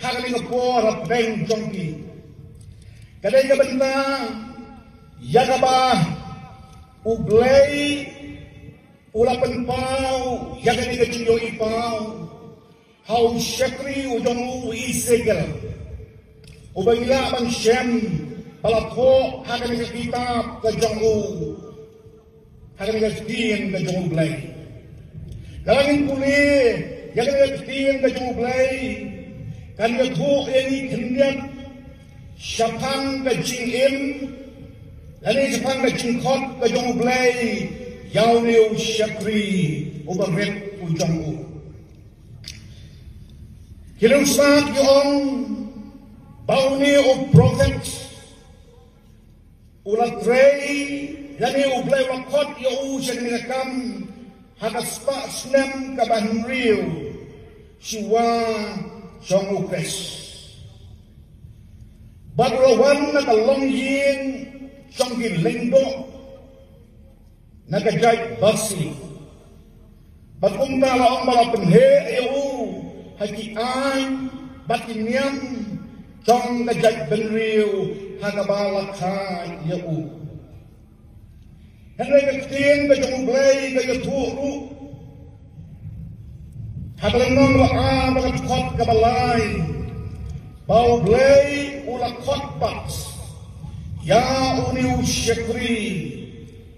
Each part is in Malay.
Hakani ka por beng jongki kadai ka benda yakaba ublay ulapan pau yakani ka jinyo ipau hau syakri ujongu isegel ubangila bang shem palapho hakani ka kitab ka jongu hakani ka din ka jongu blay galangin kuli yakani ka din ka jongu blay kan ka thuk ini kendiat syapang ka jingim lani syapang ka jingkot ka jongu blay yaw liu syakri ubangret ujongu kilung smak yung bauni o prophet ulat rey lani ublay wakot yung usyan nilakam hakaspa snem kabahan riyo siwa siyang ukres baglawan na kalong yin siyang gilingdo nagajay basi bagpunta laong malapenhe ayaw hakian bakinyam siyang nagajay benriw hagabalakay ayaw henry kaktin kajong ublay kayaturo hadalanong waa magkot kabalay bau blay ulakot baks ya uniu syakri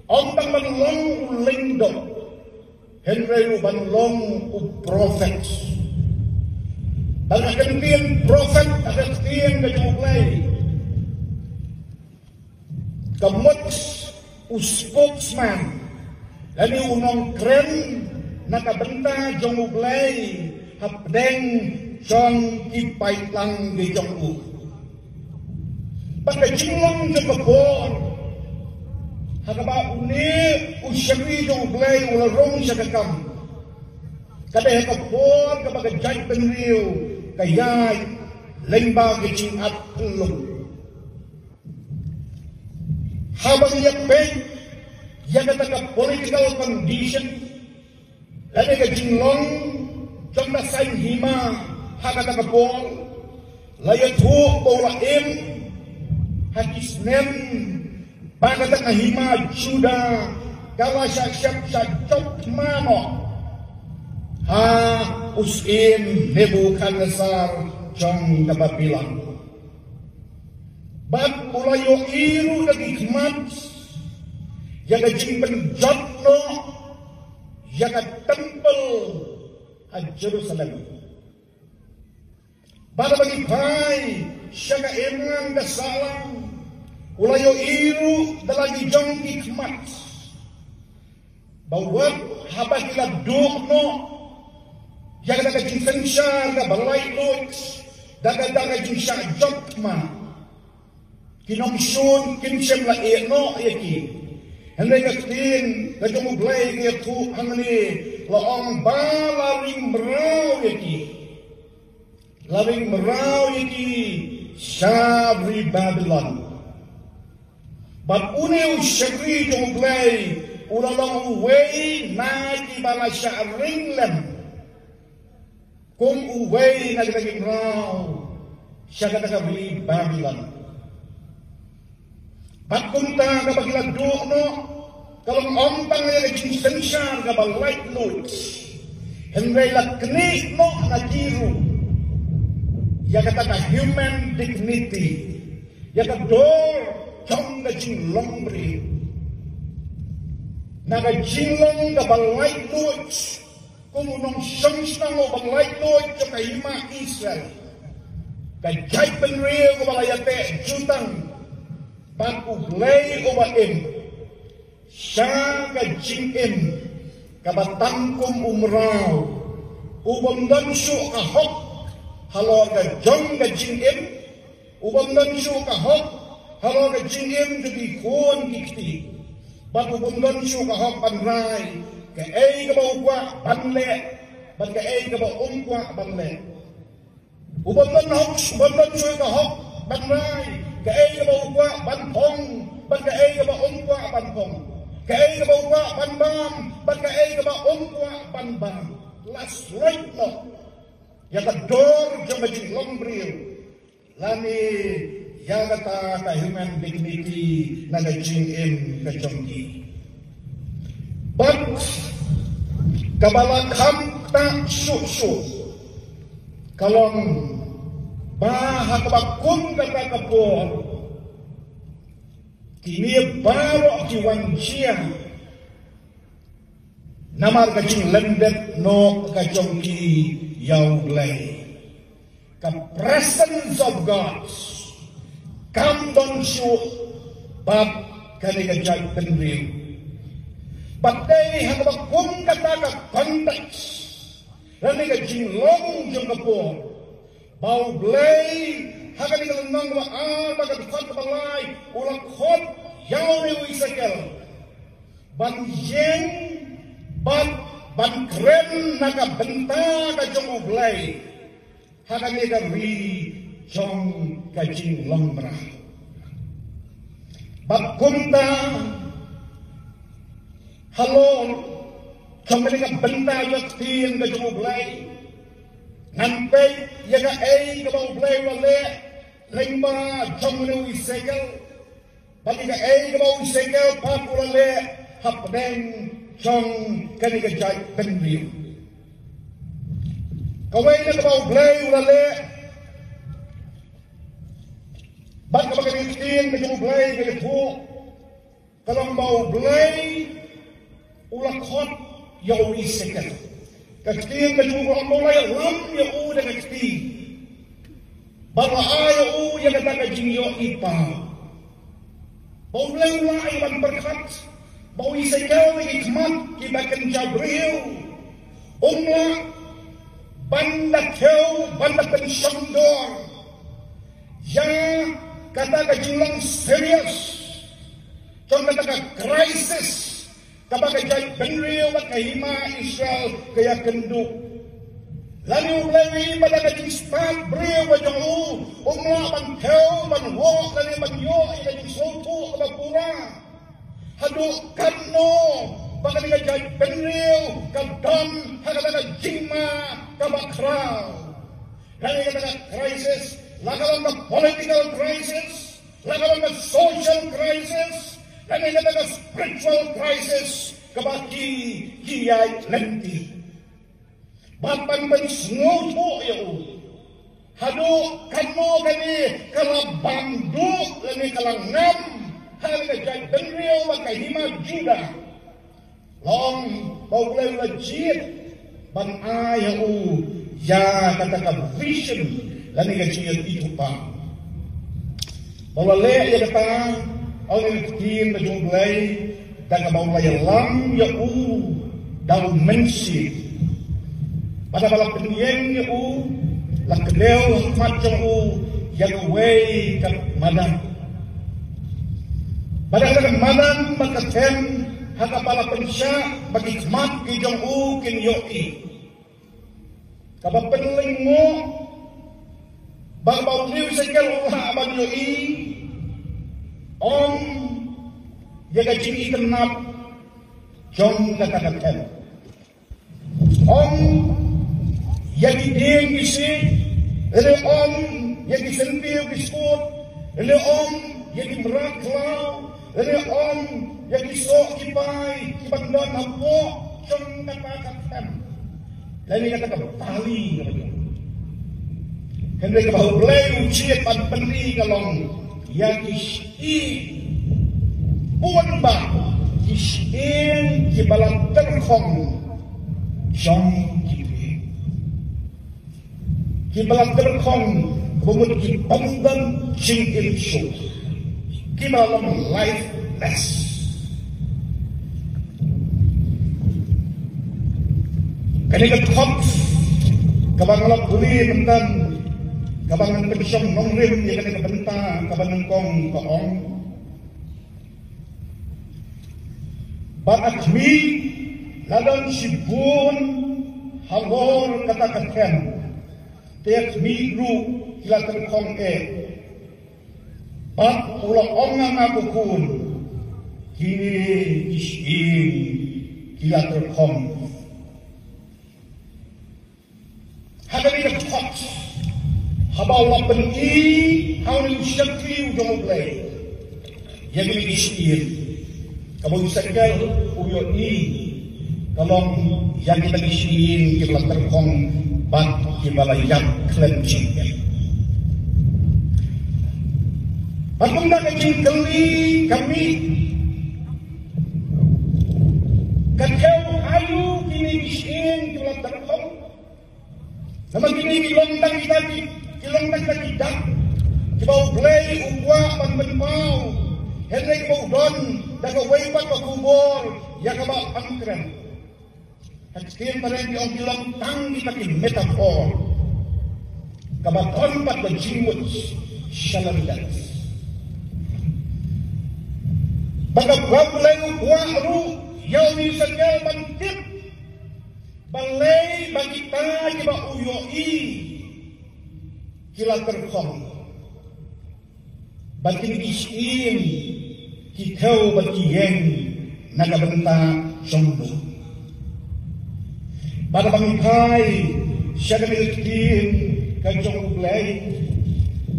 ontang banlong ulingdo henry banlong u prophet bagakantin prophet agatin kajong ublay kamot u spokesman lani unong kren nakabenta jong ublay hapdeng jong ipay lang di jong u pagkajinglong jong kapor hakaba uni usyari jong ublay ularong siya kakam kada kapor kapagajay penriw kayay lembag jing at ulong habang yakbay yakataka political condition lani ka jinglong jong na saing hima hakataka bol layatu bolaim hakisnem pakataka hima juda kawa syap syacok mano ha usim Nebukadnezar jong kapapilang bab ulayo iru lagi hikmat yaga jing penjot no yaga temple a Jerusalem bada bagi pai syaga emang dasalang ulayo iru dalagi jong hikmat bahwa habas ila duk no yaga daga jing sensyar da balai loik daga jing syajot ma kinomsun kinsem la no yaki henry kaktin kajong ublay yatu hangani laong ba laring meraw yaki syabri Babylon bat uniw syakri jong ublay ulalong uway na kibala siya ringlem kung uway na kitaging raw siya katakabli Babylon pagpunta kapag ilagdo no kalong ompang na naging sensyar kapag light notes henry lakni no nagiru yakataka human dignity yakador chong naging lombri nagajinglong kapag light notes kung unong sensyar no kapag light notes yung kahima Israel kajay penriyo kapag ayate jutang pag uglay uwaim siya kajingim kabatangkum umraw ubang dansyo kahok halo kajong kajingim ubang dansyo kahok halo kajingim jabikon kikti bag ubang dansyo kahok panray kaay kabaugwa banle bag kaay kabaungwa banle ubang dansyo kahok banray kaay ka ba ugwa bantong ba't kaay ka ba ungwa bantong kaay ka ba ugwa banbam ba't kaay ka ba ungwa banbam last right no ya kedor jong jing lombril lani ya kata ka human dignity na jing in ka jongki but kabalakam ta su kalong bahak bakung kata kapor kini baro kiwanjia namar kajing lendet no kajongki yauglay the presence of God come down show bab kanigajay penril but they have a kung kataka context rani kajing long jong kapor bauglay hakanigal nang wa bagat fat balay ulak khot yaw wisakel ban yeng ban kren naga benta ka jong uglay hakanigal ri jong kajing lombra bat kunta halon jong kanigal benta yaktin ka jong uglay nanti yaga ka bau uglay wale lengba jong kanigal wisakel bagi ka ka bau wisakel papulale hapdeng trong kanigajay penril kaway na kabaw blay ulale ba't kabagalitin na yung blay galito kalang baw blay ulakot yaw isikat kagstin na yung ulay alam yaw na kagstin baka ayaw yung natakajing yaw ipa baw blay ulay man berkat bau isagaw ikmat kibakan Jabril umla banda kau banda pensondor ya kata kajilang serius contoh kata krisis kapag kajay benril kahima Israel kaya kenduk lalu ulay pada kajing spat bril wajang umla ban kau ban wok lalu ban yo kajing soto kabapura haduk kano baka nga jay penril kadam hagalaga jingma kabakraw kaya nga crisis lagalang na political crisis lagalang na social crisis kaya nga spiritual crisis kabaki kiyay lenti bapan pensenguto yun haduk kano kani kalabangduk kani kalangam halaga jay benril makahima Juda long bauglay legit ban ayaw ya kataka vision lani gajiyat itu pa bawale ya kata au ngitin na junglay daga bawlay lam ya daw mensi pada balap penyen ya lakdel macam yagway kat madan pada madan makaten hakapala pensya bagikmat kijong kin yoi kapapenling mo bagbaw liw sa kalwa abang yoi om yaga jing ikenap jong kakakaten om yagi ding isi ele om yagi sentil biskut ele om yagi meraklaw ele om yang isok kipay kibandon hampo siyang nakakatan lalu kata tali kaya kabahublay uciyat panpandi kalong yang isi buwan ba isin kibalang terkong siyang kipi kibalang terkong bumut kibandon singkil so kibalang lifeless kanina top kabangalap huli mentan kabangan pensyong nongrim ya kanina benta kabangan kong kaong bakat mi ladan sibun halor kata-katakan tiap minggu hilatan kong bat ulang ongang aku kun kini isin hilatan kong agari the pot. Habau lapan I, hau ni syakri ujung ublay. Yang ini isyir. Kamu isakal uyo I. Kalau yang kita isyir, kita terkong bat, kita layak cleansing. Apabila kecil kami kacau ayu kini isyir, kita terkong. Nama kini kilontang kita tidak. Kita ublay, ubwa, panbenpau. Henry Bogdon, daga waypat ka kubor, yakaba pangkren. At sekian pa rin yung kilontang kita metaphor. Kabaton pat the jimuts, shalamidat. Baga wawlay ubwa ru, yaw ni sa yaw bantip. Balay bagita kiba uyoi, kila terkong. Batin isin, hikaw batiyeng nagabanta siyongdo. Para bangkay, siya kamilitin kanyang ublay.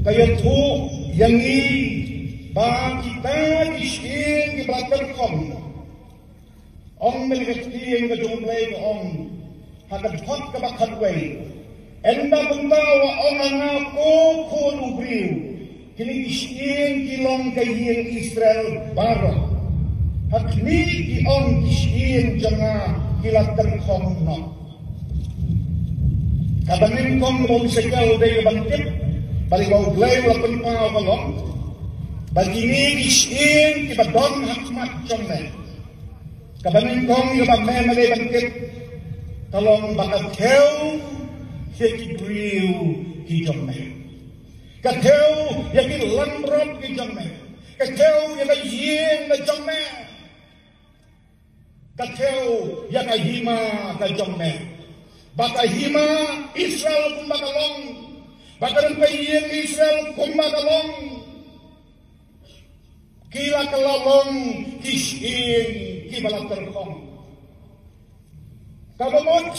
Kaya to, yangi, bakita isin ibalaterkom. Ong militin kanyang ublay noong hagagpot kabakadway. Enda buntawa ong angako kulubriw. Kini isin kilong kayin Israel baro. Hakni iong isin janga kilat terkong no. Kabanin kong mau sekal day bantip. Balik mau glay wala penpaw kalong. Bagini isin kibadon hakmat jongme. Kabanin kong yung pagmema day bantip. Kalong bakat hew hikibriw hijongme. Kateu yang lamrot ke jangme, kateu yang yin ke jangme, kateu yang hima ke jangme. Baka hima Israel kumbakalong, baka rin yin Israel kumbakalong. Kila kalalong kisin kibalat terkong. Kabamot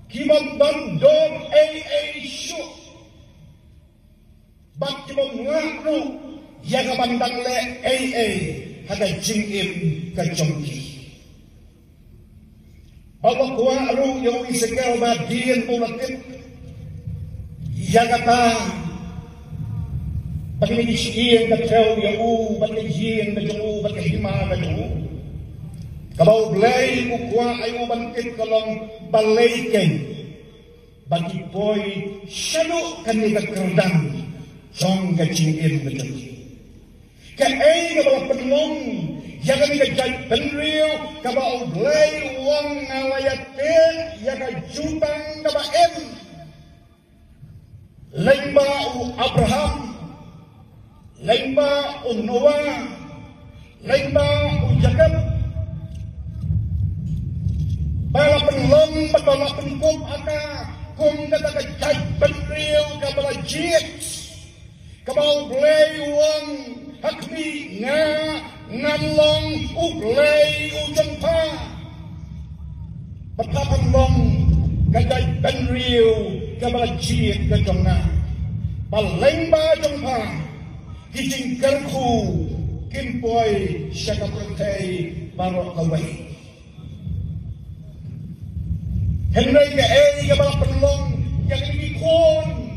kibabdan dog syuk. Bakti mengaku yang bandang le ada jingim kejongki. Allah kuaru yang isekel badian pulatit yang kata bagi isin kacau yau bagi jin kejong bagi hima kejong. Kalau belai ukwa ayu bantit kalong balaiken bagi boy syaluk kaniga kerdang. Song kacingin betul. Kain kabala penlong, jangan kajai penriu, kabala ublay uang ngalayate, yaga jutang kabaem. Laimba u Abraham, laimba u Noah, laimba u Jacob. Bala penlong, bala penkum aka, kum kata kajai penriu, kabala jit. Kabau blay uang hakmi ngalong ublay ujang pa. Batapan long kajay benriu kabalajit kajong na. Balengba jong pa kijing kerku kimpoy siya kaprotay baro kaway. Henry ka kabalapan long yang imikon.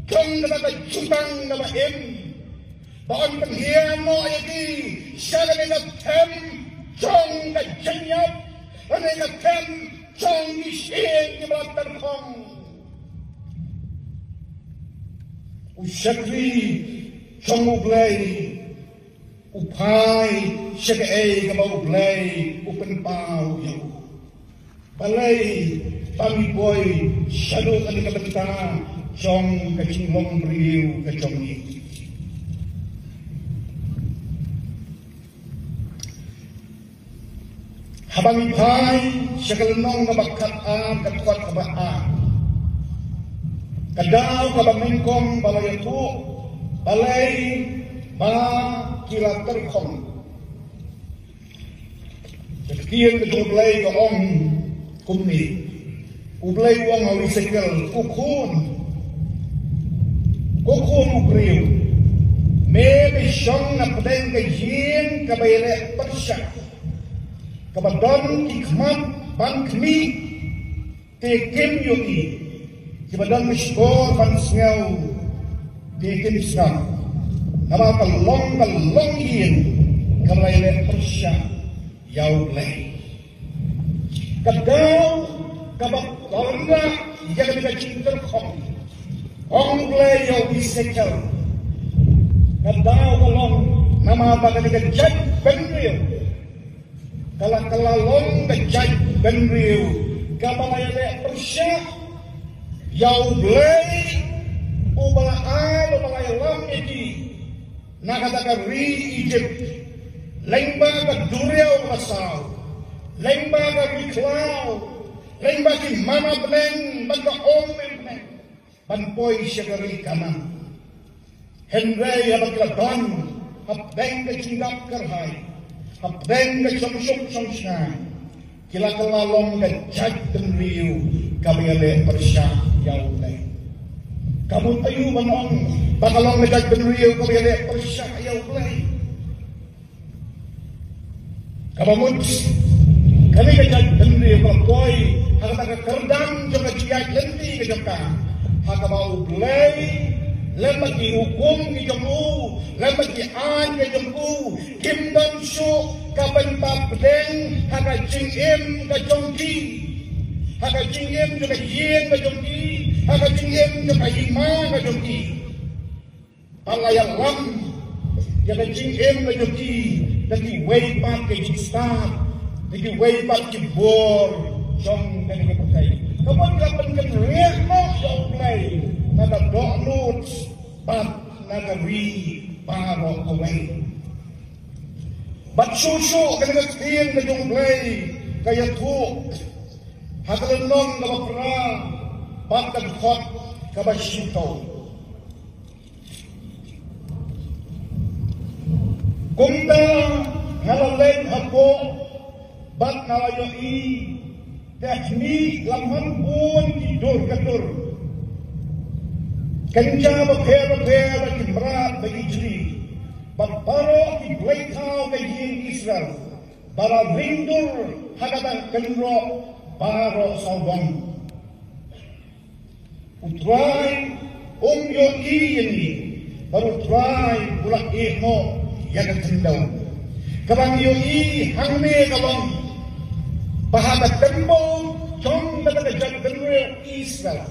Kung nakakajutang na mahin, baon panghiyan mo ay di, siya na nagtem, chong kajanyap, na nagtem, chong ising ibalatang kong. Usyakri, chong ublay, upay, siya kaay kabaublay, upenpaw yaw. Balay, pamiboy, siya doon ka nikabata, chong kacingong riu kacongi. Habang ipay, siya kalanong nabagkataan katwat kabaan. Kadaw kabamingkong balayato, balay, ba kilaterkong. Sekian kejublay kaong kumni. ublay wang awisekal kukun ukriu maybe siyang na padeng kayin kabayale parsya kabadon ikmat bankmi tekim yogi kabadon miskor bansngaw tekim sngaw nabakalong yin kabayale parsya yaublay kadaw kabakalna yaga nagachintar kong Onglay yaw isekal kadaw kalong namabaka nagajad benriyo kalakalalong gajad benriyo kabalayale persya yaublay ubalaay ubalayalam iti nakadakari Egypt lengba kaduryaw masaw lengba kabiklaw lengba ki mamableng magkaong membleng Panpoy siya kari kanan. Henry abaglaban, hapdeng ka cingap karhay, hapdeng ka samsok samsay, kilakalalong ka jag dan riyu, kabayale persya yaulay. Kamu tayo manong, bakalong na jag dan riyu, kabayale persya yaulay. Kabamut, kami ka jag dan riyu, kapoy, hanggang kerdam, jaka ciyag lenti ka jaka. Hakabau blay, lemat dihukum di jempu, lemat dian di jempu, kim dan su, kapan papdeng, haka jingim ke jongki, haka jingim juga yin ke jongki, haka jingim juga hima ke jongki. Palayang lam, jaga jingim ke jongki, dan diwaipat ke jingstat, dan diwaipat ke bor, jong dan kepercayaan. Kamu dapat kenal yaublay naga download but naga re-power away. But susu kena ketiin na yaublay kaya tu hakalanong na mapra but nagkot kabasito. Kung na ngalalay ako but nalayoy teknik laman pun tidur ketur. Kenca berbeda kimrat bagi jeri. Baparo di belakang kajian Israel. Bara rindur hadapan kenro baro saubang. Utrai yo ini baru utrai pulak ihno yang kendau. Kabang yo hangme kabang. Bahagat tembong jong nagagajag benre Israel.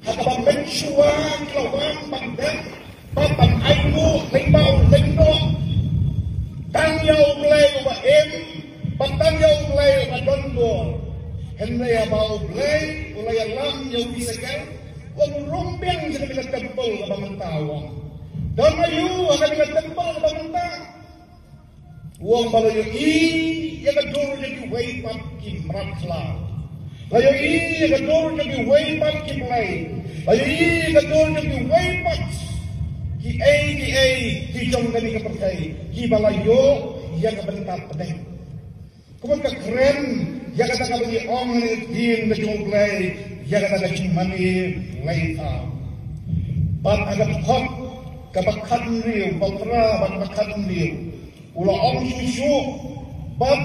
Hakabang mensyuan lawan pagdang papang aymo lengbaw tangyaw blay ubaim patangyaw blay ubadondor henry abaw blay ulay alam yaw bisakal wag rumbeng sa kanila tempol abang tawang dan ayu akan kanila tempol abang tawang uang balayo yang kedua jadi waipat kimratla layo yang kedua jadi waipat kimlay layo yang kedua jadi waipat ki ki jong kami kepercayai ki balayo yang kebentar pedeng kemudian keren yang kata kami ong din na jumlay yang kata kami mani laita bat agak hot kabakan riu baltra bakan riu ula ong susu bat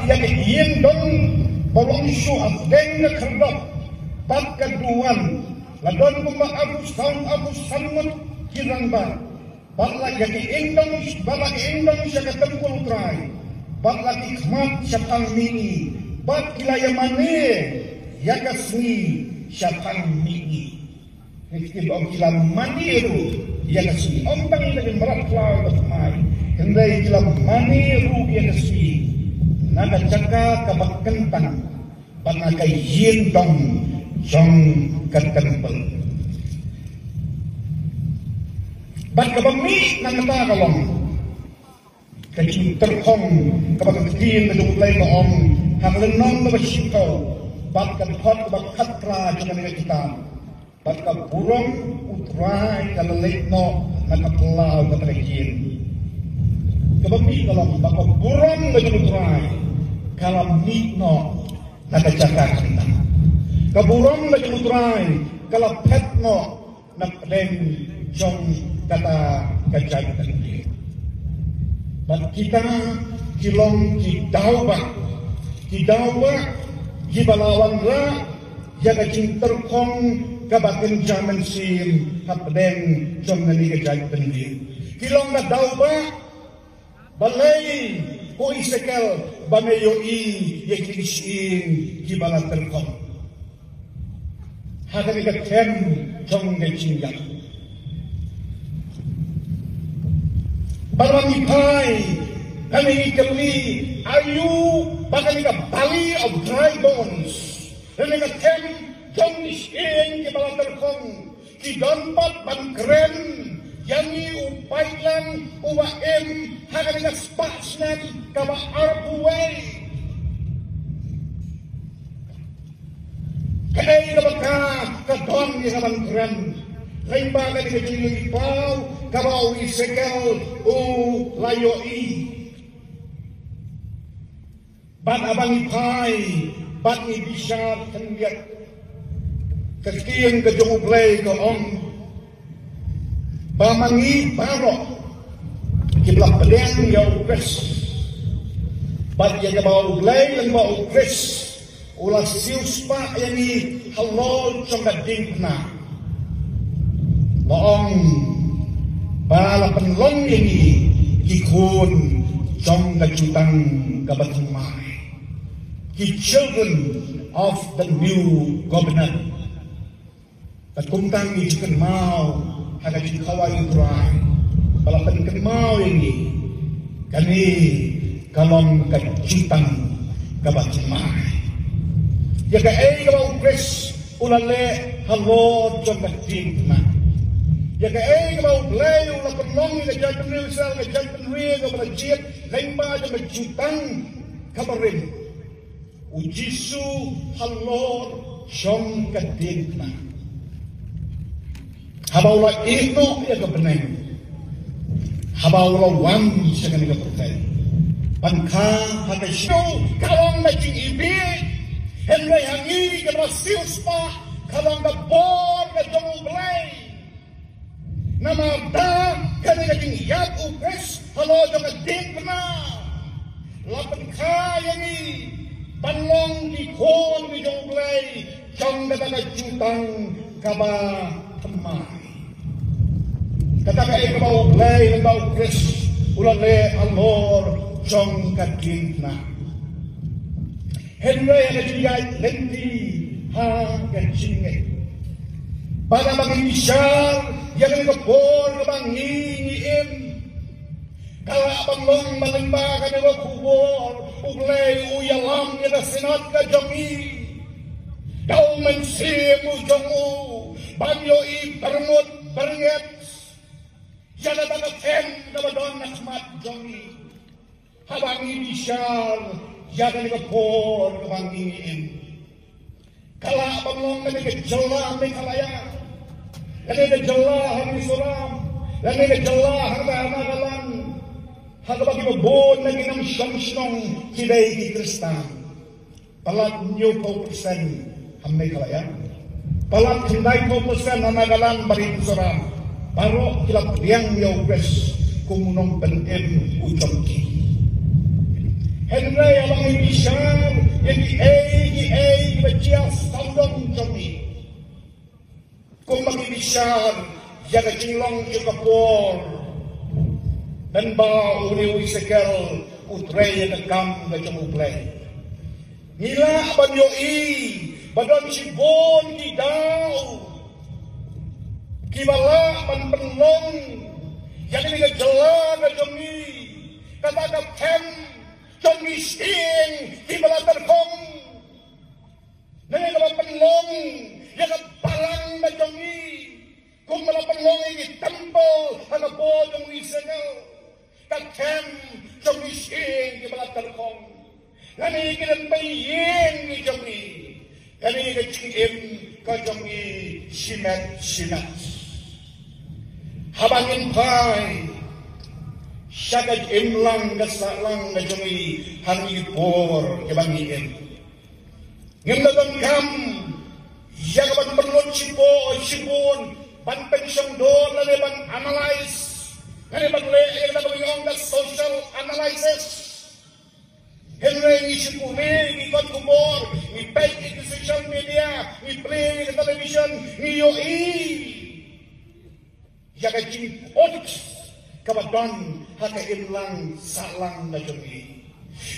yang yin dong balong isu abdeng na kerdok bat kaduan ladon kumba abus sangat kirang bat lagi indong siya katempul try bat lagi kmat siya pangmini bat kilaya mani yakasni siya pangmini Istilah kilam maniru yang kasih ombang dengan meraklau bermai. Hendai kilam maniru yang kasih naga caka kabak kentang panakai yin dong jong katempel. Bat kabami nang kata kalong kecil terkong kabak ketiin kedung play kaong hanglenong nabasito bat kabikot kabak katra jangan kita. Baka burong utray kalalait no nakapulaw na tragin. Kabami kalang baka burong na utray kalam no nagajagakan na. Kaburam na kamutray kalapet no na plen jong kata kajagakan ni. Bat kita kilong kidawa gibalawan ra jaga jing terkong kabatin jaman sim hapden jong nani kajagakan ni. Kilong na dawa balay ko isekel banayoi yekisin gibala terkong. Hagan ikatem jong ngajingyak. Barang ipai kami ikali ayu bahkan ika bali of dry bones. Dan ikatem jong ngajing gibala terkong. Kidonpat bangkren yangi upailan uwaem hagan ika spasnan kaba arbuway. Kaya ka kadon ni kaman kren. Lain bagay ni kajing ipaw kabaw isekel o layoi. Bat abang ipay bat ni bisyar kandiat. Kekiyang kajong ublay ka om. Bamangi barok. Kiblak pedeng yaw kres. Bat ya kabaw ublay lang ba kres. Ulah sius pa yang ni halol trong gading na. Loong bala penlong yang ni kikun trong gadutang kabatang mai. Ki children of the new governor. Takuntang ni chicken mau ada cikawai urai. Bala penken mau yang ni kami kalong gadutang kabatang mai. Jaga kalau Chris ulale halo jombat tingna. Jaga kalau play ulah penong ni jaga Newsal jaga Ria kalau berjiat lemba jombat jutang kabarin. Ujisu halo jombat tingna. Habaulah itu ya kebenaran. Habaulah wan jangan kebenaran. Bangka hati show kalau macam ibi. Henry hangi ke Brasil spa kalau nggak bor ke Jonglei nama dah kena jadi yat upres kalau jangan dikna lapan kaya ni panlong di kon di Jonglei jangan kata jutang kaba temai kata kaya kaba Jonglei kaba upres ulale alor jangan dikna. Henry yang dijai lendi ha gacinge. Pada bagi besar yang kebor kebangi im. Kalau abang long malimba kan ada kubur ublay uyalam yang senat kajongi. Kau mensimu jongu banyo i bermut bernget. Jangan banget ten kabadon nasmat jongi. Habangi besar. Jangan kebor kebangingin. Kalau abang long kami kejelah kami kalaya, kami kejelah kami suram, kami kejelah kami anagalan, kami bagi kebon lagi nam syamsong kidai di Kristan. Palat nyo kau persen kami kalaya, palat kendai kau persen anagalan bari suram. Baru kilap yang yo bes kumunong penem ucapki. Henry abang ibisar yang di bacias tandong kami. Kung mag-ibisar jaga cinglong juga por dan ba uni sekel utrey na kam na jamuplay. Nila abanyoi badon sibon di daw kibala panpenlong yang ini jela na jami kata kem Jongi sing di balatar kong nangyaga penlong yaga palang na jongi kung malapanlong ini tampo ang po jongi sengal kakem jongi sing di balatar kong naniginan bayin ni jongi naniginan chingim ka jongi sinat habangin pay Syagad imlang kasalang ngajungi hari por kebangiin. Ngimdagang kam, yagaban perlot sipon, ban pensyong doon na ban analyze, na ban leer na yung social analysis. Henry isipuni, ikot kumor, ipay di social media, iplay di television, iyo'i. Yagad jing audit. Kabadon hakaimlang salang na jungi.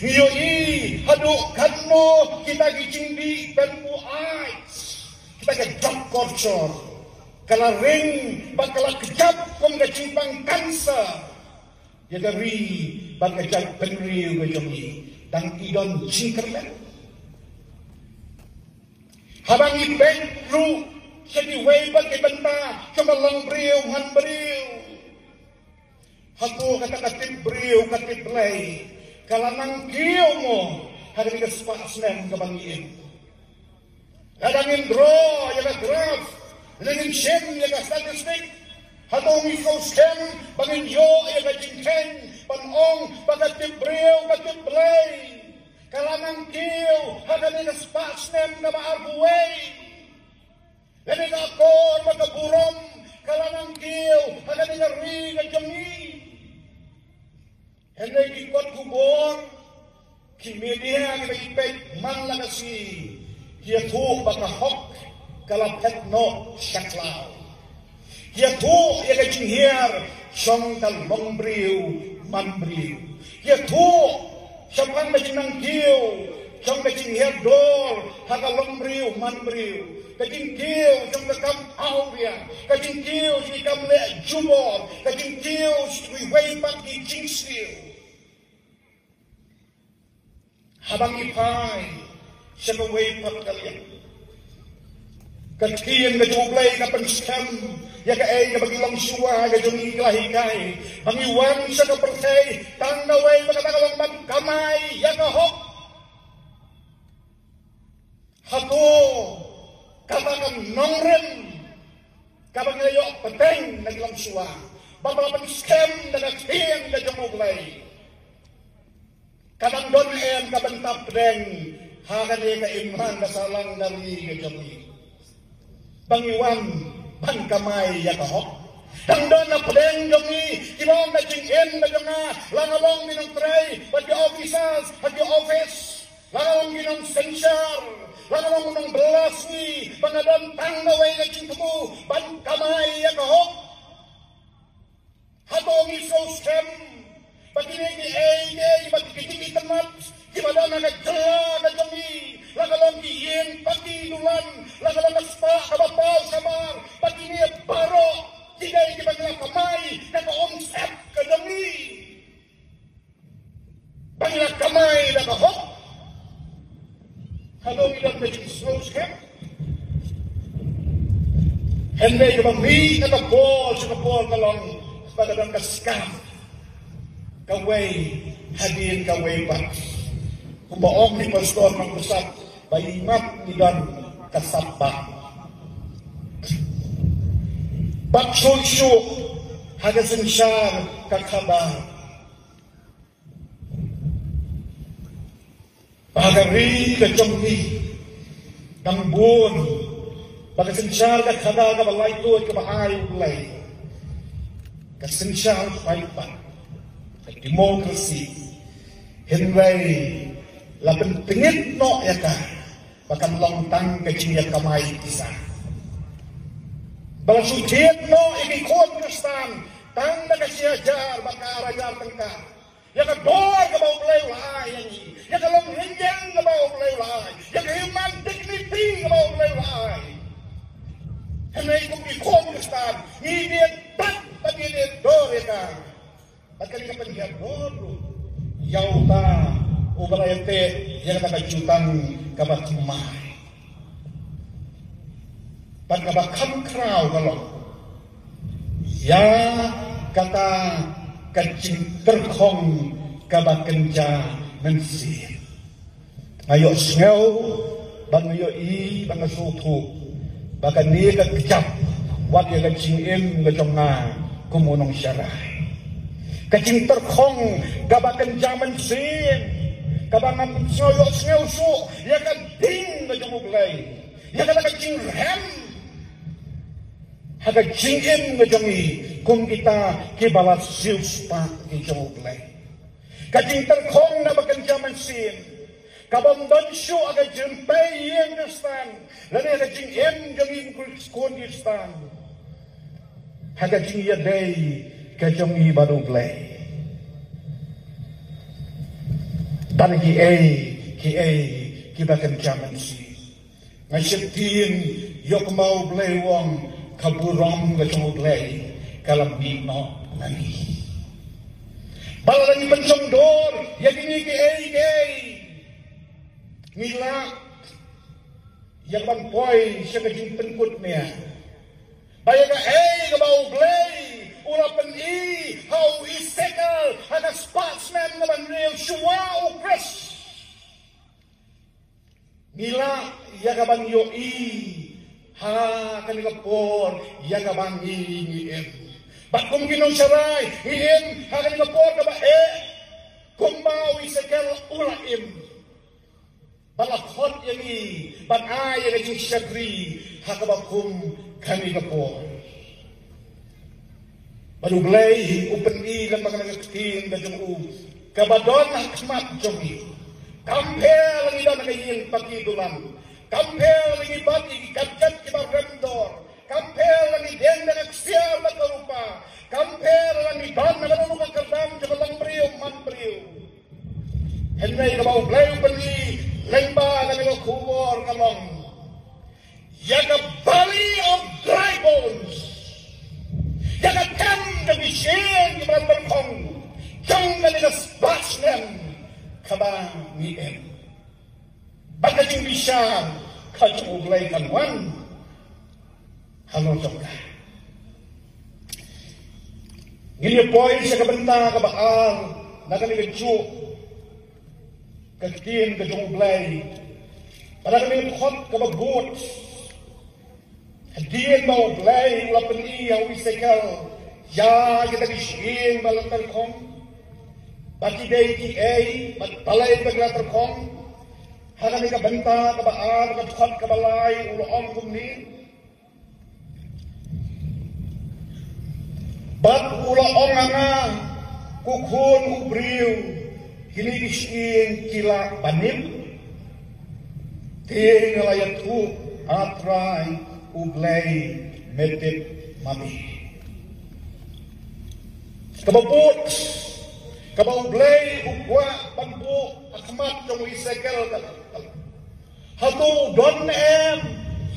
Iyo'i haduk kanno kita gicindi penpu eyes. Kita ke drug culture. Kala ring bakala kejap kong gacimpang kansa. Ya dari bakajal penriu ke jungi. Tang idon cingkerlan. Habang ibeng ru sedi webak ibenta coba lang beriu han beriu. Hatu kata katip beriu katip lay kalanang kiyo mo hari ka spasnem kabangiin kadangin draw yaga graph kadangin shem yaga statistic hatong ikaw shem bangin yo yaga jingken panong bagatip beriu katip lay kalanang kiyo hari ka spasnem kabaarbuway kadang akor magaburom kalanang kiyo hari ka ring kajangi. Henry ikut kubur, kimedia kita ipek man lagasi, dia tuh baka hok kalau petno syaklau, dia tuh ia kecing hiar, song kal mongbriu manbriu, dia tuh siapang kecing nangkiu, song kecing hiar dol, hakal longbriu manbriu, kecing kiu song kekam auria, kecing kiu si kam le jubor, kecing kiu si wei pagi jingstiu. Habang ipay, siya kaway pagkalyan. Kakiyan na jublay na panskam, yakaay na magilang suwa, gajong iklahikay. Mangiwan siya ka persay, tanggaway magkatakalang magkamay, yakahok. Hato, katakan nongren, kapag ngayon pateng nagilang suwa. Bapak panskam na kakiyan na jublay. Kadang don en kabentap deng hakane ka imran kasalang dari kejami bangiwan ban kamay yakahok dang don na pedeng jongi kilong na jingen na jonga langalong minong tray pati officers pati office langalong minong sensor langalong minong belasni pangadon tanggaway na jingkamu ban kamay yakahok hatong isosem pati ni ay pati kitiki temat gimana nak jela na jami lagalong yen pati dulan lagalong spa kabapal samar pati ni baro tidak gimana kamay na omset ka jami bangla kamay na kahok halong ilang medyo slow skip hindi gimami na kapol kalong pagkadang kaskam kaway hadir kaway pak kumbaong ni pastor mag-usap bayimap ni Dan kasapa bakso hagasin siya kakabar pagari kajamni ng buon bagasin siya kakada kabalay to at kabahay ulay kasin siya paipan demokrasi Henry laban pingit no ya ka bakal lontang kecil ya kamay isa balang sujet no ikikot kristan tang na kasiyajar baka arajar tangka ya ka dor ka bau belay ulay ya ka long rinjang ka bau belay ulay ya ka human dignity ka bau belay ulay Henry kung ikot kristan ngidit bat pagidit dor ya ka Pagkali ka pangyabor, yaw ta, ubalayante, yan nakajutang kabatumay. Pagkabakam kraw kalong, ya kata kacing terkong kabakanja mensir. Ngayo sngaw, bang ngayo bang ngasutu, baka ni kagkajap, wag yung kacing ngajong nga kumunong syaray. kajing terkong gabakan zaman sin kabangan soyo ngeusu ya kan ding ke jemu glai ya kan kajing rem haga jingin ke jemi kum kita kibalat sius pa ke jemu glai kajing terkong gabakan zaman sin kabang dansyo aga jempai yang gestan lalu aga jing jemi Kurdistan haga jing ya day kajong i baru glai dan ki bakan zaman si ngasyeptin yok mau glai wong kaburam kajong glai kalam bino nani balangi pencong dor ya gini ki nila yang ban poi siya kajing penkut niya bayang ka mau glai ulapan how isekal hana sportsman naman real shuwa ukras nila yagaban yo ha kanila por yagaban ngiem bat kung ginong saray ngiem ha kanila por kaba kung mau isekal ulaim balakot yangi bat ay yung syagri ha kaba kung kanila por baru glai upen lang mga nagkakin na yung kabadon ang kasmat jogi kampel ang ilan nagayin pagkidulan kampel ang ibat ikadkat kibarendor kampel ang iden na nagsiyar na karupa kampel ang iban na nanunong ang kardam jamalang priyo man priyo henay na bao glai upen lengba na mga kumor kalong yagabali of dry bones jangan kan kami sien di berantar kong jangan linas basnem kabang ngiem baka jing bisa kajung uglay kanwan halo jongka ngili poin sa kabenta kabaal nakaligadyo kakitin kajung uglay para kami khot kabagbut Diyan mau glay ulapan iyaw isekal ya kita dishin balang terkong baki day ki bat balay bagla terkong hagan ka banta ka baan ka khot ka balay ulong kumni bat ulong nga kukun ubriw kini dishin kila banim ting layat hu atray uglay medit mami kababut kabauglay ugwa bambu akmat jong isekel hatu don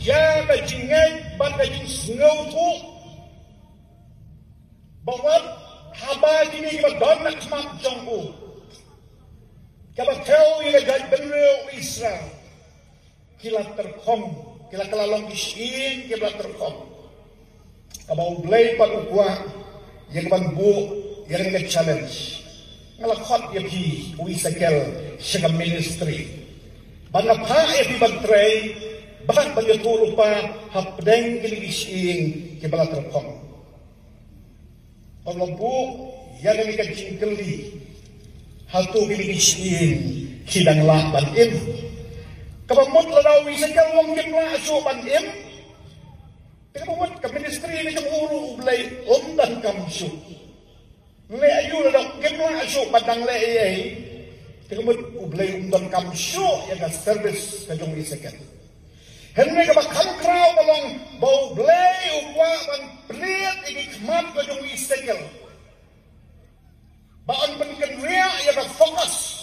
ya kajingay ban kajing sngaw tu bawat haba gini ba don akmat jong u kabatel yung gaj benrew Israel kilat terkong kila kalalong isin kibla terkom kabau blay pag ukwa yang banbu yang nge challenge ngalakot ya pi uisakel siya ministry banga pa e pi bagtray bakit ba yuturo pa hapdeng kiligisin kibla terkom paglambu yang nge kajingkali hatu kiligisin kidang laban in kabamot lalawi sa kalwang gimla aso panim kabamot ka ministry na yung uro ublay dan kamso le ayu na gimla aso padang le ay kabamot ublay dan kamso yung service ka yung isakan henry ka bakang kraw balong bau blay upwa ban pliat ikikmat ka yung isakan baan pagkanriya yung focus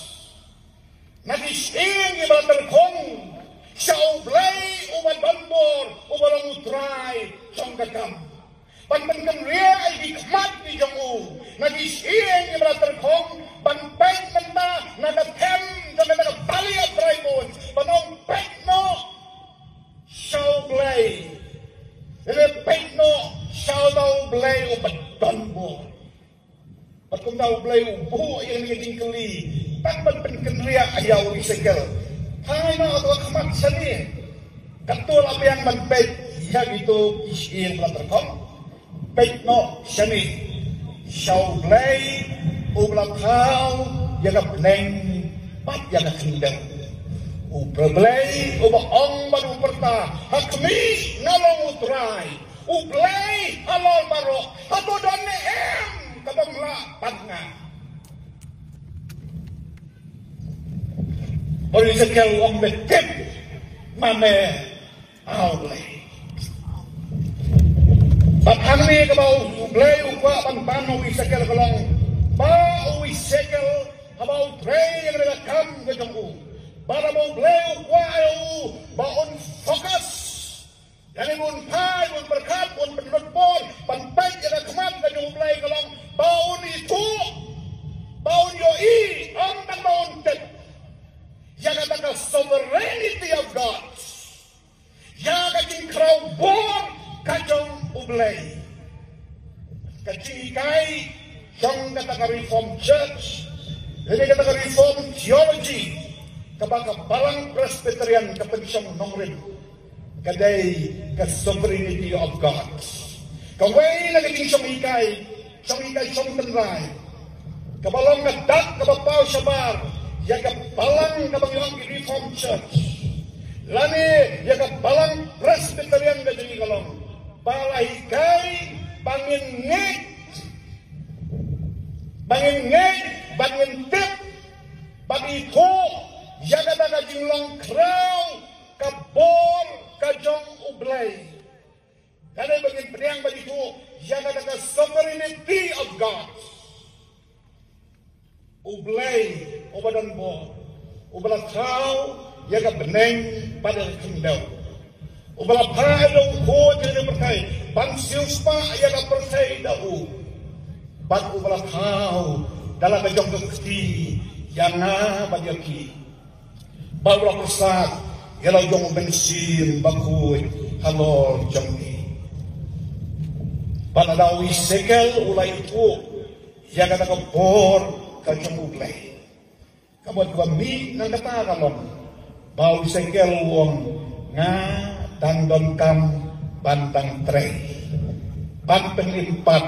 nagising ibatal kong sa ublay umadambor umalang utray sa gagam panpankan riya ay hikmat ni Jong-u nagising ibatal kong panpay nanda nagatem sa nagabali at dragon panong pek no sa ublay pek no sa ublay umadambor kung naublay ubo yung naging kali takban penkenria ayaw isekel hangay na ito kamat sa niya katul apa yang manpeg ya gitu isin latarkom peg no siya ni siya ublay ubla kau yaga neng pat yaga kingdom ublay uba ong baru perta hakmi ngalong utray ublay halal baro hato dan em kabangla patnga ori sekel ong betep mame aublay batang ni kabau ublay ukwa pan sekel kalong ba sekel kabau tray yang rekam kejongku para mau beliau kuau baun fokus jadi pun pai pun berkat pun penelpon pantai ada keman kajung belai kalong baun itu baun yoi om dan baun tet yang kata sovereignty of God yang kajing kerau bor kajung ublay kajing ikai yang kata reform church ini kata reform theology kabaka balang Presbyterian kapensyong nongrin kadai ka sovereignty of God kaway na kating siyong ikay siyong tenray kabalang nadak kabapaw syabar yaga balang kabang yung Reform Church lani yaga balang Presbyterian kadali kalong balahikay bangin tip bagito yaga daga jinglong kraw kabor kajong ublay kada bagin priang bagito yaga daga sovereignty of God ublay obadan bo ubala kraw yaga beneng pada kendaw ubala paadong ko jene perkai bansius pa yaga perkai dau bat ubala kraw dalam kajong kekti yana bagyaki Bawa persat, yalau jong bensin bakui halor jongni. Panadawi sekel ulai itu, yang kata kebor kajong ublay. Kabuat kami nang kata kalon, bau sekel wong nga tandon kam bantang tre. Banteng impat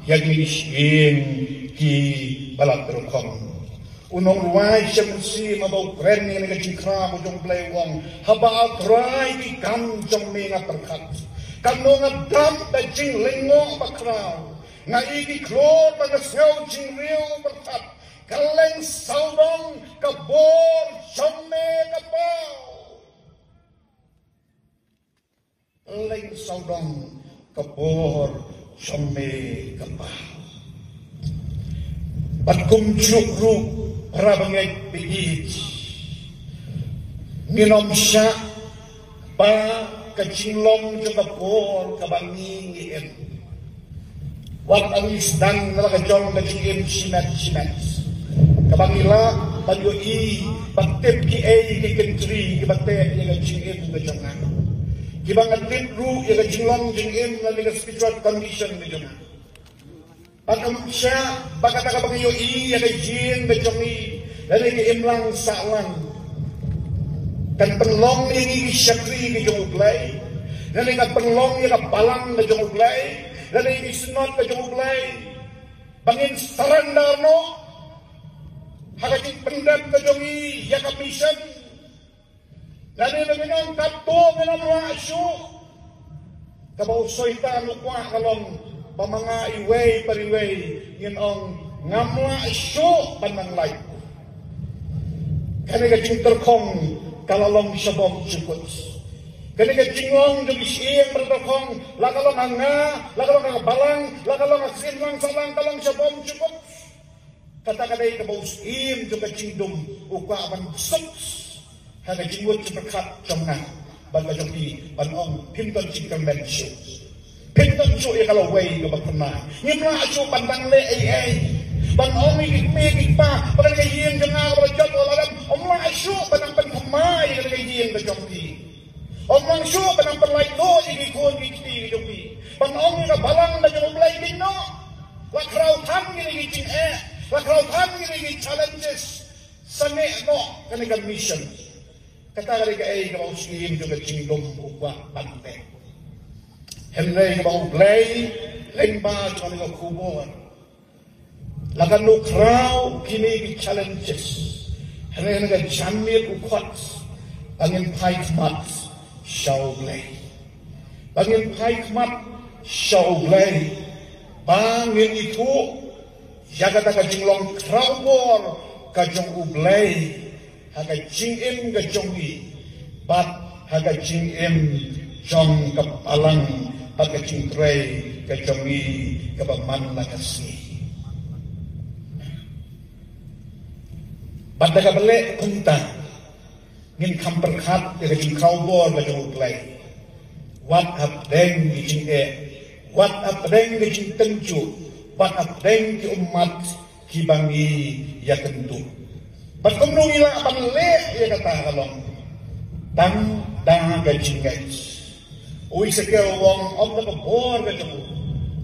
yang miskin ki balat terukong. Unong ruai semsi mabau kren ni kajikra mo jong playwang haba atray ki kam jong minga perkat kano nga dam da jing lingo bakraw nga iki klor pa sew jing riyo perkat kaleng saudong kabor jong me kapaw kaleng saudong kabor jong me kapaw batkum jukru para bangay pigit minom siya pa kachinglong juga por kabangingin wag ang isdang na kajong kachingin simet kabangila bagyo i baktip ki ay ki kentri ki bakte yung kachingin kajong na kibang atit ru yung kachinglong jingin na liga spiritual condition kajong na Pagam siya, baka nakabang iyo iya kay Jin, kajong dari imlang salang. Kan penlong ini syakri kajong ublay. Dari kan penlong iya kapalang kajong ublay. Dari isnot kajong ublay. Bangin sarandar no. Hakating pendam kajong iya kamisyan. Dari naminang kato, minang rasyo. Kabausoy ta lukwa kalong. Pamanga iway pariway yin ong ngamla isyo pananglay kani ka jing terkong kalalong syabong cukut kani ka jingong yung isiyang terkong lakalong hanga lakalong balang lakalong sinlang salang kalang syabong cukut kata kadai ka bausim yung ka jingdom ukwa apan kusok kani jingwot yung berkat jomna baga yung di panong pinton jingkang bensyo pinton cu ya kalau way ke bakna ngimla cu pandang le ai ban omi gik pa pakai kayin jangan berjot olam omla cu pandang pen kemai ke kayin berjompi omla cu pandang perlai do iki kun iki jompi ban omi ka balang da jom lay dino la krau tham ni iki la krau tham ni iki challenges sane no kan mission kata kali ka ai ka uslim juga kingdom ukwa pante Henry bang play lengba chon ko kubor lakan no crowd kini challenges hene ga jamir ukwat bangin paikmat shauglay bangin paikmat shauglay bangin itu jaga ka jinglong crowd ka jong ublay haga jingim ga jongi bat haga jingim jong kapalang haga jingtray ga jongi ka paman lakasi bat daga bele kunta ngin kamperkat ga jing crowd ga jong ublay wat up deng gi jing wat up deng gi jing tenju wat up deng ki umat kibangi ya tentu. Ba't nila panle ya kata kalong tang gajingat. Uwi sakil wong om na kabor gajamu,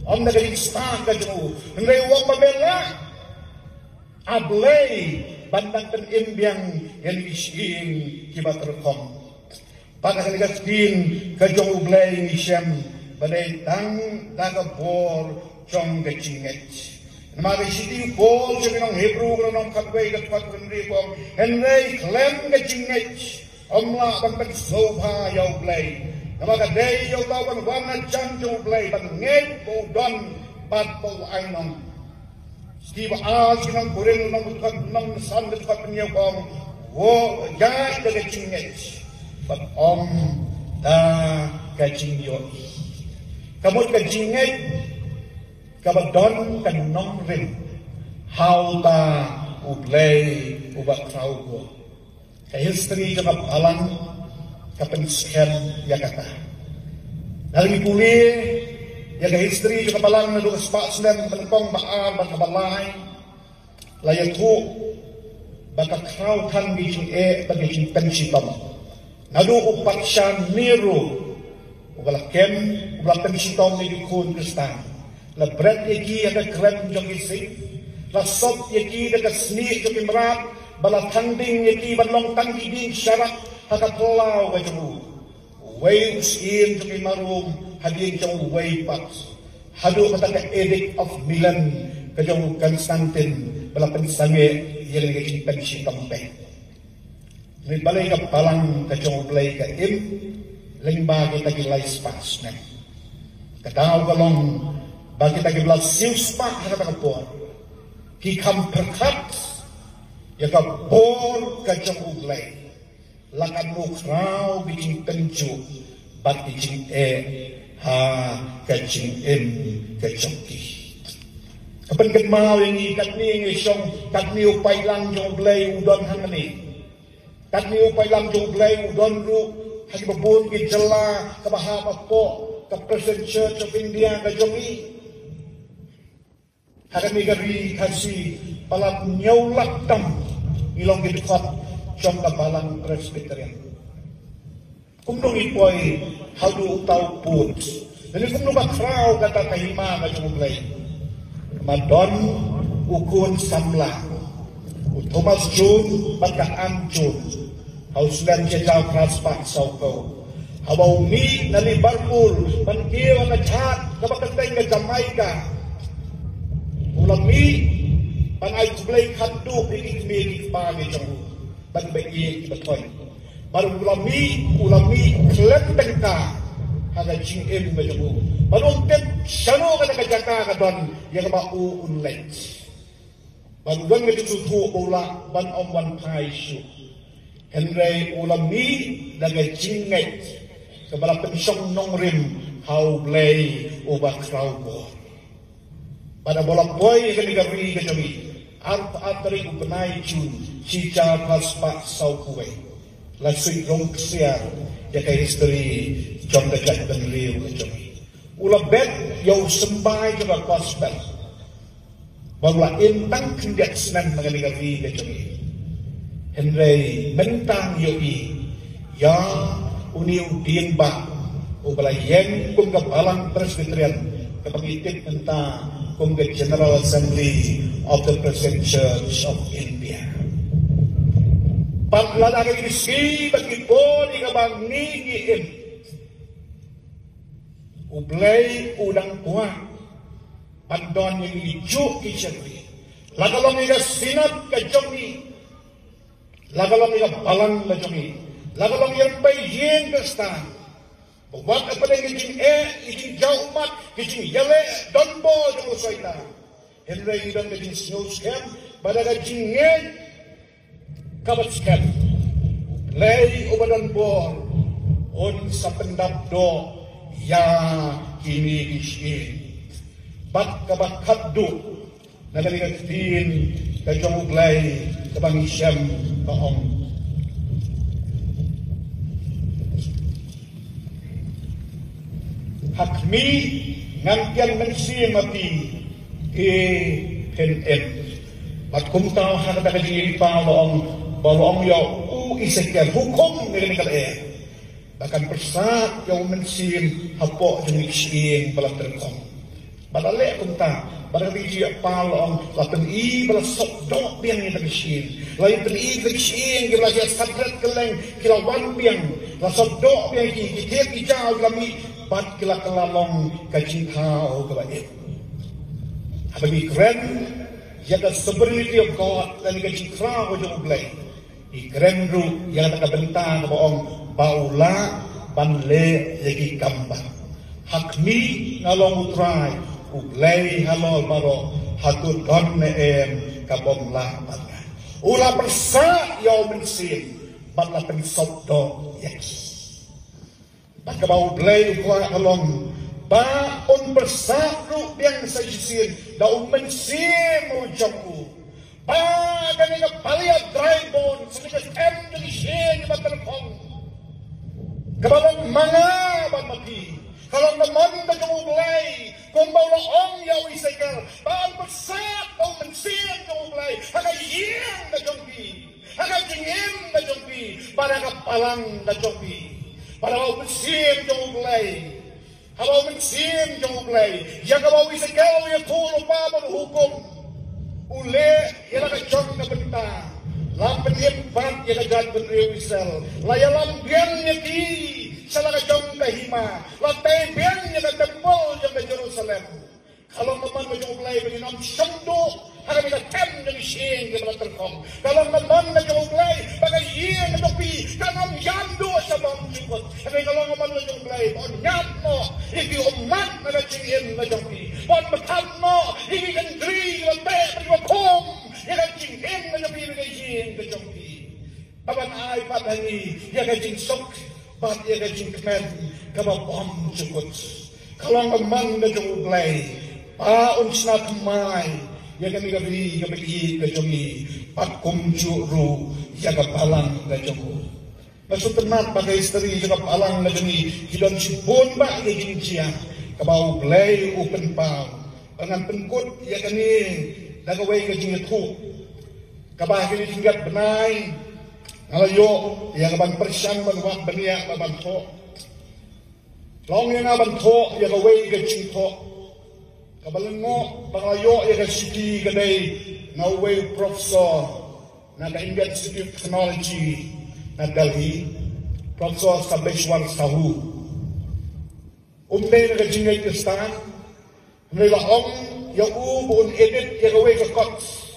om na gajistak gajamu. Nilay wong pamela ablay bandang tan imbyang yan ising kibaterkom. Pagkakaligaskin kajong ublay ni siyam balay tang kabor chong gajingat. Mari siti bol jeng Hebrew nong katway katwat renri kom Henry klem gajinget omla bang soba yaw play namaga day yaw tawan wana chan yaw play bang nged bo don bat bo ainong Steve as nong kurin nong kat nong san kat penyaw kom wo jay gajinget bat da gajingyo kamot gajinget kabadon kan nong rin how ta ublay ubak kraugo ka history ka palang kapensihan ya kata dalam puli ya ka history ka palang na lukas paaslan panpong baar bakabalay layatu baka krau kan bijing bagijing pensitom nadu upat siya niro ubalakem ubala pensitom ni dikun kristan la bread yaki ada krem jong isi la sop yaki ada sni jong imrat bala tanding yaki balong tangiding syarat haka pulau ka jong way usin jong imarum hading jong way pat hadu kata edict of Milan ka jong Constantine bala pensange yang yaki pensi tampe ni balay ka palang ka jong play ka im lengbagi tagilay spas na kataw kalong bagi tagi belas sius pak haka kapor ki kam perkat ya kapor kajong uglay lakan mo krau bikin tenju bat bikin ha kajing kajong ki kapan kemau yang ikat ni ngisong kat ni upay lang jong uglay udon hangani kat ni upay lang jong uglay udon ru hagi babun ki jela kabahama po ka Present Church of India kajong i Kami gari kasi palat nyawlak tam ilong gidukot siyang kabalang Presbyterian. Kung nung ipoy hadu utaw put. Dali kung nung bakraw kata kahima ka jumuglay. Madon ukun samla. Thomas June pagkaan June. Hauslan siya jaw kraspak sa ukaw. Hawaw mi na Liverpool pankiyo na chat kapagkantay nga Jamaica. Ulami panay play kandu ikik pagi jong ban bagi batoy baru ulami klenteng ka haga jing ba jong baru tem sano ka jaka ka don yang ba unlet baru don nga ditutu bola ban om wan pai shu Henry ulami daga jinget kabala pensong nong rim how play uba crowd pada bolak boy kami gari kami atari ubenai jun cica paspak sau kue lasui rong siar ya kai history jom dekat dan liu kami ulah bet yau sembai juga gospel bahwa intang kendak senan mengenai gari kami Henry mentang yoi ya uniu diembak ubala yen kung kapalang Presbyterian kapagitip tentang kung the General Assembly of the Present Church of India. Paglalagay isi bagi po ni kabang nigiin ublay ulang kuha pandon yung ijo kisagri lagalong iga sinat ka jongi, lagalong iga balang la jongi, lagalong iga baying ka stan. Buat apa yang kijing jauh mat, kijing yale donbo jauh saita. Henry idon kijing snow scam, pada kijing ngeng kabat scam. Lay ubadan bor, on sa pendap do ya kini kishin. Bat kabat kaddu, nagaligatin kajong uglay kabang isyam kaong. Hakmi ngampian mensi mati PNM. At kung tao hakata kajing ipalong balong yaw isekian hukum dengan kalian. Bahkan persat yaw mensi hapo dengan isying balat terkong. Badalek kung ta, badal isying palong latan i balat sokdok biang yang terkisying. Lain teri terkisying gila siya sadrat keleng kilawan biang. La sokdok biang kikir ijau kami pat kila kelalong kajing hao kebaik. Habis keren, jaga sovereignty of God dan kajing hao jauh belai. Ikeren ru yang tak bentang kebaong baula banle lagi kambang. Hakmi ngalong utrai ublai halol baro hatut don neem kabong lapan. Ula persa yau mensin batla pensopdo yes. Pagkabaw blay ukwa kalong ba on bersatu biang sajisin da mensim ujaku ba ganina palia draibon selikas dari syen batalkong kabalong mga mati kalau naman da kamu blay kung bawla ong yaw isakal ba on bersatu mensim kamu blay hagayin da jongbi hagajingin da jongbi para kapalang da jongbi. Para mau mensim jauh belai, kalau mensim jauh belai, yang kau bisa kau yang turun pabon hukum, ule yang nak jom na benta, lampen hebat yang agak beriwisal, layalam biangnya di, salah jom kahima, lantai biangnya ke tempel yang ke Jerusalem. Kalau teman menjauh belai menyenam senduk, harap kita tem dari syen ke terkong. Kalau teman menjauh belai, bagai yang kedopi, kanam yandu sabang jukut. Tapi kalau teman menjauh belai, on nyatno, iki umat na cingin menjauhi. On betamno, iki kendri, lantai berwakom, yang cingin menjauhi bagai yang menjauhi. Aban ay patani, yang cing sok, bat yang cing kemen, kababam jukut. Kalau teman menjauh belai, paun snat mai ya kami gabi kejongi pakum juru ya kapalang kejongu maksud tenat pakai istri ya kapalang kejongi hidon sipun ba ya jinjia kabau play open pau dengan pengkut ya kami dagawai kejongi tu kabah kini tingkat benai ngalayo ya kabang persyang banwak benia babang to long yang abang to ya kawai kejongi to kabalan mo bangayo ya kasiti kadai naway professor na ka-Indian Institute of Technology na Delhi Professor Sabeshwar Sahu umday na kajingay kastan nilahong ya buon edit ya kaway kakots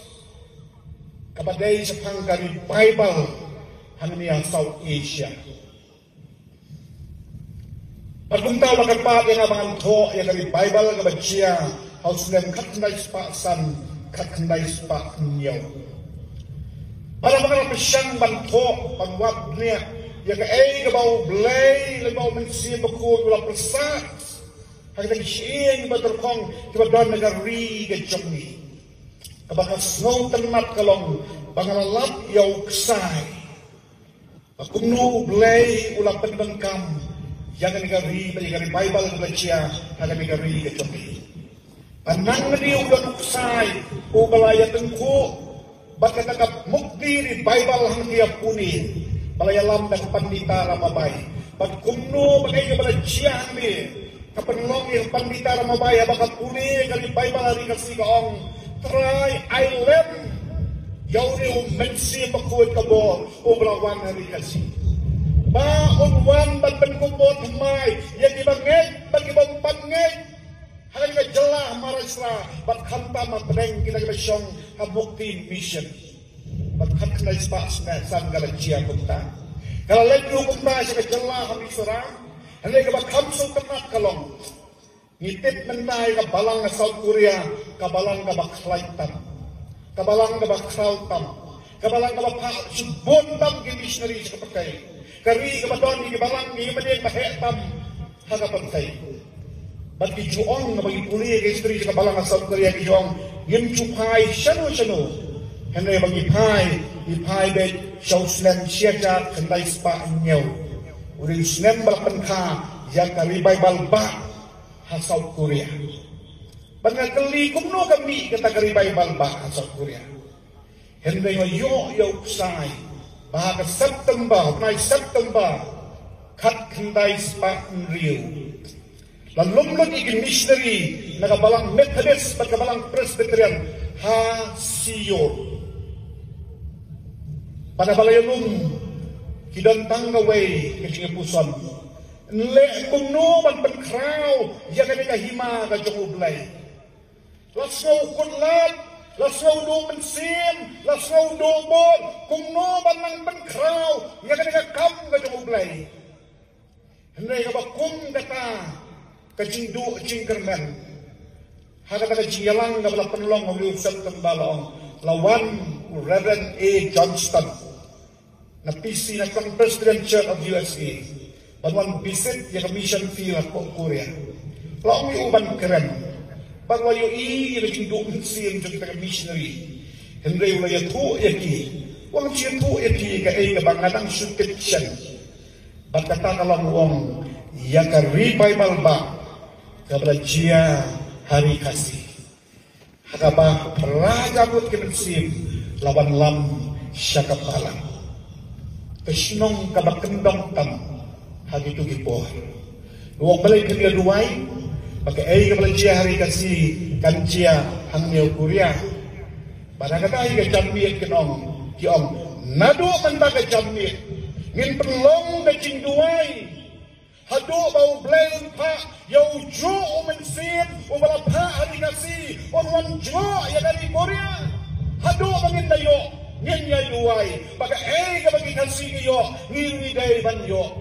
kabaday sa pangkari Bible hanggang niya South Asia. Pagpunta magkagpaat yung mga to, yung kami Bible, kabadsya, haus nem katnay spasan, katnay spa niyo. Para mga napisyang banto, pagwab niya, yung kaay kabaw blay, kabaw mensiya bakul, wala persat, hanggang siyang baterkong, kibadon nagari gajongi. Kabakas snow tanmat kalong, pangalalap yaw ksay. Pagkuno blay, wala pandangkam, yang negari Bible kebaca, yang negari kecoki. Panang dia udah uksai, ubalaya tengku, bakal takap mukti di Bible hang dia puni, balaya lam dan pandita ramabay. Pagkumno bagay kepada ciang ni, kapenlong yang pandita ramabay, bakal puni kali Bible hari kasih kaong, try island, jauh ni mensi pakuat kabo, ubalawan hari kasih. Baon wan ban kumpot mai yang dibangit bagi bang pangit Hanya ka jelah marasra bat khanta ma pedeng kita ka syong habukti mission. Bat khatna ispa san gala chia kumta. Kalau lagi kumta ka jelah kami surang, hanya ka bat khamsul temat kalong. Ngitip mentai ka balang South Korea, ka balang ka baklaitan. Ka balang ka bakrautam. Ka balang ka bak subontam ki missionary sa pakai. Kari ka badon ni balang ni madeng mahetam haga pakai. Bagi juong na bagi puli ke istri sa balang South Korea ki juong yun chupai shanu henry bagi pai be show snem siaga kendai spa nyau uri snem balapan ka yang kari Bible ba ha South Korea banga kali kumno kami kata kari Bible ba ha South Korea henry yo sai bahaka September kat kendai spa Rio Lalumlot igin missionary nagabalang Methodist pagkabalang Presbyterian ha siyo. Panabalayalum kidantang gaway kajing puson. Nle kumno man penkraw yakan kahima kajong ublay. Lasngaw kunlat, lasngaw do mensim, lasngaw do bol, kumno man nang penkraw yakan kam kajong ublay. Henry kabakum kata kajing do kajing kermen haka kajing yalang kabala penlong ngulu Septembalong lawan Reverend A. Johnston na PC na kang President Church of USA banwan visit ya mission field po Korea laong uban keren bagwa yu kajing do sim jung ta missionary Henry wala yatu yaki wang chitu yaki ka ay kabangadang subscription bakata kalong wong ya ka revival ba kepada dia hari kasih. Hakabah peragabut kemensim lawan lam syakapalang. Kesenong kabak kendong tam hagitu gipoh. Luang balik ke dia duai, pakai air kepada dia hari kasih kan dia hangneu Korea. Pada kata air ke jambiet kenong, kiong nadu mentah ke jambiet, ngin perlong ke cing duai. Hadu bau blend pa yau jo mensim ubala pa hari kasi on jo ya dari Korea hadu mangin dayo ngenya yuai baga ka bagi kasi yo ngiri dai banyo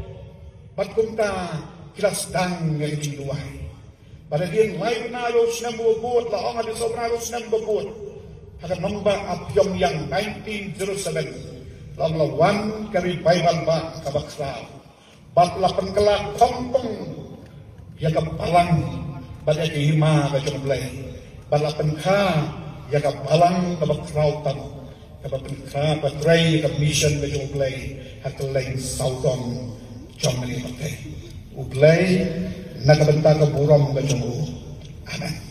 patkumta kilas dang ngeri duai pada dia mai na yo snam bubut la ong adi sobra yo snam bubut haka nomba apyong yang 1907 lawan kari Bible ba kabaksa bab lapan kelak kompong ya kapalang pada kehima kajong blay bab lapan ka ya kapalang kabakrautan kabapan ka patray ka mission kajong blay hakalay saudong jong mali patay ublay nakabenta ka burong kajong amen.